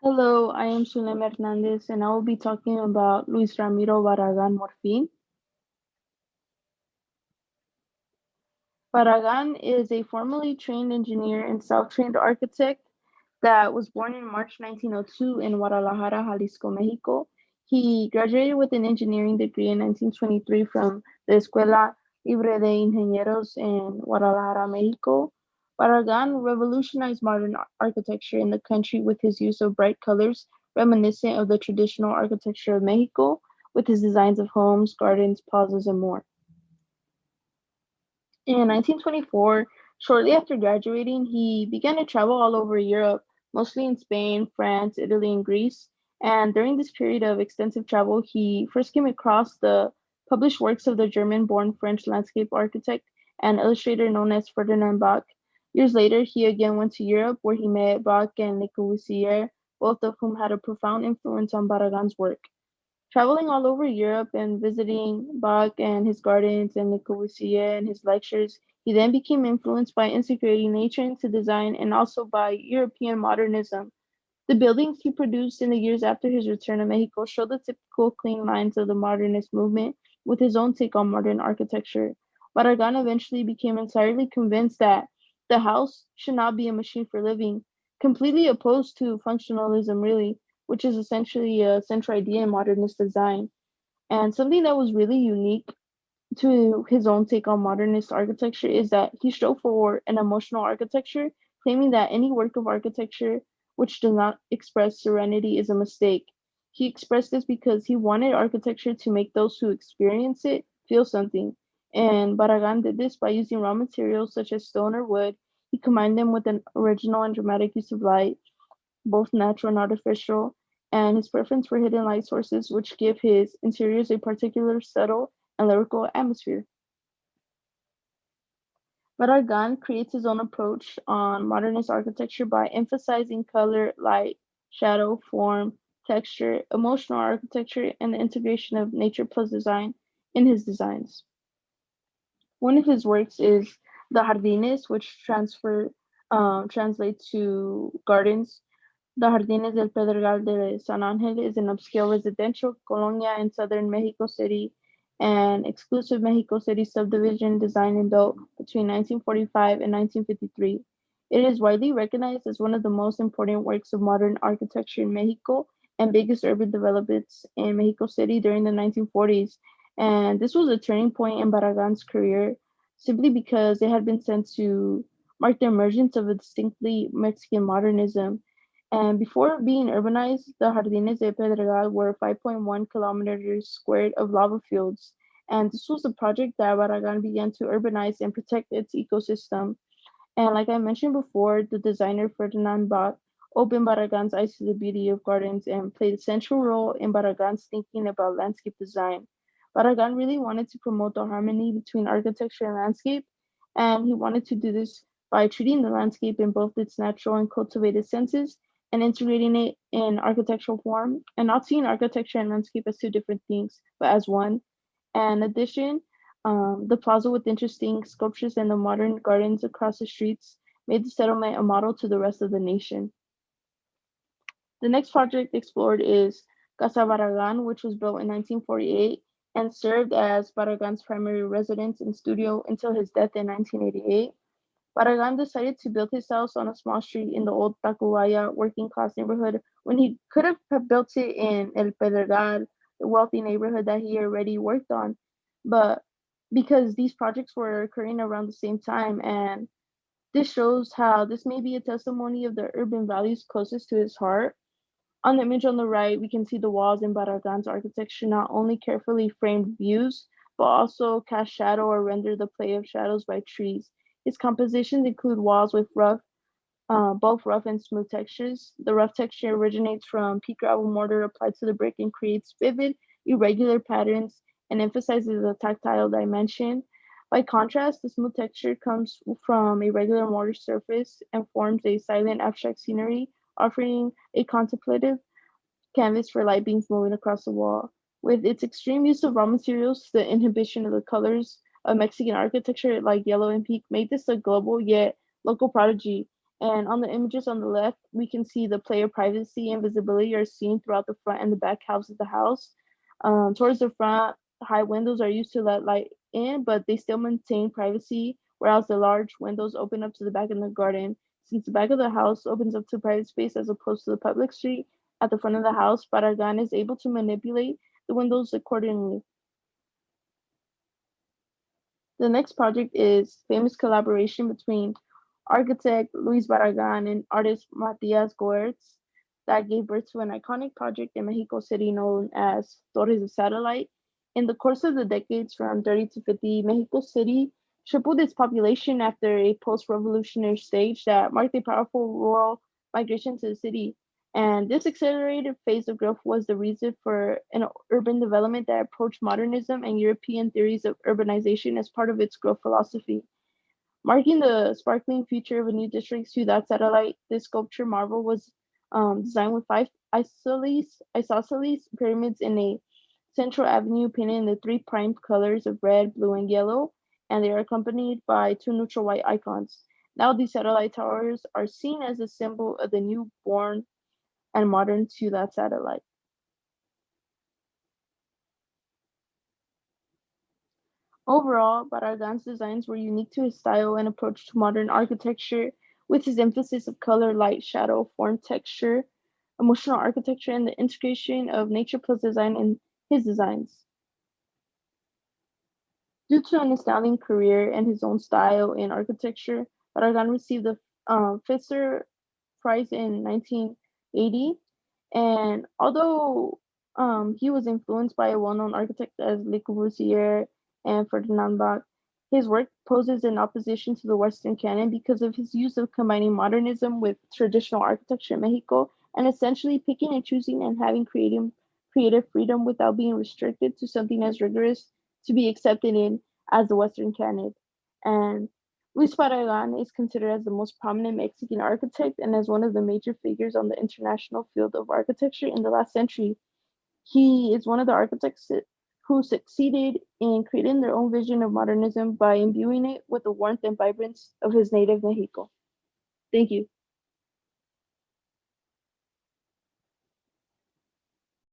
Hello, I am Sulem Hernández, and I will be talking about Luis Ramiro Barragan Morfin. Barragan is a formally trained engineer and self-trained architect that was born in March 1902 in Guadalajara, Jalisco, Mexico. He graduated with an engineering degree in 1923 from the Escuela Libre de Ingenieros in Guadalajara, Mexico. Barragan revolutionized modern architecture in the country with his use of bright colors reminiscent of the traditional architecture of Mexico, with his designs of homes, gardens, plazas, and more. In 1924, shortly after graduating, he began to travel all over Europe, mostly in Spain, France, Italy, and Greece. And during this period of extensive travel, he first came across the published works of the German-born French landscape architect and illustrator known as Ferdinand Bach. Years later, he again went to Europe, where he met Bach and Le Corbusier, both of whom had a profound influence on Barragan's work. Traveling all over Europe and visiting Bach and his gardens and Le Corbusier and his lectures, he then became influenced by integrating nature into design and also by European modernism. The buildings he produced in the years after his return to Mexico show the typical clean lines of the modernist movement with his own take on modern architecture. Barragan eventually became entirely convinced that the house should not be a machine for living, completely opposed to functionalism, really, which is essentially a central idea in modernist design. And something that was really unique to his own take on modernist architecture is that he strove for an emotional architecture, claiming that any work of architecture which does not express serenity is a mistake. He expressed this because he wanted architecture to make those who experience it feel something. And Barragan did this by using raw materials such as stone or wood. He combined them with an original and dramatic use of light, both natural and artificial, and his preference for hidden light sources, which give his interiors a particular subtle and lyrical atmosphere. Barragan creates his own approach on modernist architecture by emphasizing color, light, shadow, form, texture, emotional architecture, and the integration of nature plus design in his designs. One of his works is the Jardines, which translates to gardens. The Jardines del Pedregal de San Ángel is an upscale residential colonia in southern Mexico City, an exclusive Mexico City subdivision designed and built between 1945 and 1953. It is widely recognized as one of the most important works of modern architecture in Mexico and biggest urban developments in Mexico City during the 1940s. And this was a turning point in Barragan's career simply because it had been sent to mark the emergence of a distinctly Mexican modernism. And before being urbanized, the Jardines de Pedregal were 5.1 kilometers squared of lava fields. And this was a project that Barragan began to urbanize and protect its ecosystem. And like I mentioned before, the designer Ferdinand Bach opened Barragan's eyes to the beauty of gardens and played a central role in Barragan's thinking about landscape design. Barragan really wanted to promote the harmony between architecture and landscape, and he wanted to do this by treating the landscape in both its natural and cultivated senses and integrating it in architectural form, and not seeing architecture and landscape as two different things, but as one. And in addition, the plaza with interesting sculptures and the modern gardens across the streets made the settlement a model to the rest of the nation. The next project explored is Casa Barragan, which was built in 1948 and served as Barragan's primary residence and studio until his death in 1988. Barragan decided to build his house on a small street in the old Tacubaya working class neighborhood when he could have built it in El Pedregal, the wealthy neighborhood that he already worked on. But because these projects were occurring around the same time, and this shows how this may be a testimony of the urban values closest to his heart. On the image on the right, we can see the walls in Barragan's architecture not only carefully framed views, but also cast shadow or render the play of shadows by trees. His compositions include walls with both rough and smooth textures. The rough texture originates from peat gravel mortar applied to the brick and creates vivid, irregular patterns and emphasizes the tactile dimension. By contrast, the smooth texture comes from a regular mortar surface and forms a silent, abstract scenery, offering a contemplative canvas for light beams moving across the wall. With its extreme use of raw materials, the inhibition of the colors of Mexican architecture, like yellow and pink, made this a global yet local prodigy. And on the images on the left, we can see the player privacy and visibility are seen throughout the front and the back halves of the house. Towards the front, high windows are used to let light in, but they still maintain privacy, whereas the large windows open up to the back of the garden. Since the back of the house opens up to private space as opposed to the public street at the front of the house, Barragan is able to manipulate the windows accordingly. The next project is famous collaboration between architect Luis Barragan and artist Matias Goertz that gave birth to an iconic project in Mexico City known as Torres de Satellite. In the course of the decades from 30 to 50, Mexico City tripled its population after a post-revolutionary stage that marked a powerful rural migration to the city. And this accelerated phase of growth was the reason for an urban development that approached modernism and European theories of urbanization as part of its growth philosophy. Marking the sparkling future of a new district to that satellite, this sculpture marvel was designed with five isosceles pyramids in a central avenue painted in the three prime colors of red, blue, and yellow, and they are accompanied by two neutral white icons. Now these satellite towers are seen as a symbol of the newborn and modern to that satellite. Overall, Barragan's designs were unique to his style and approach to modern architecture, with his emphasis of color, light, shadow, form, texture, emotional architecture, and the integration of nature plus design in his designs. Due to an astounding career and his own style in architecture, Barragan received the Pfister Prize in 1980. And although he was influenced by a well-known architect as Le Corbusier and Ferdinand Bach, his work poses in opposition to the Western canon because of his use of combining modernism with traditional architecture in Mexico and essentially picking and choosing and having creative freedom without being restricted to something as rigorous to be accepted in as the Western canon. And Luis Barragan is considered as the most prominent Mexican architect and as one of the major figures on the international field of architecture in the last century. He is one of the architects who succeeded in creating their own vision of modernism by imbuing it with the warmth and vibrance of his native Mexico. Thank you.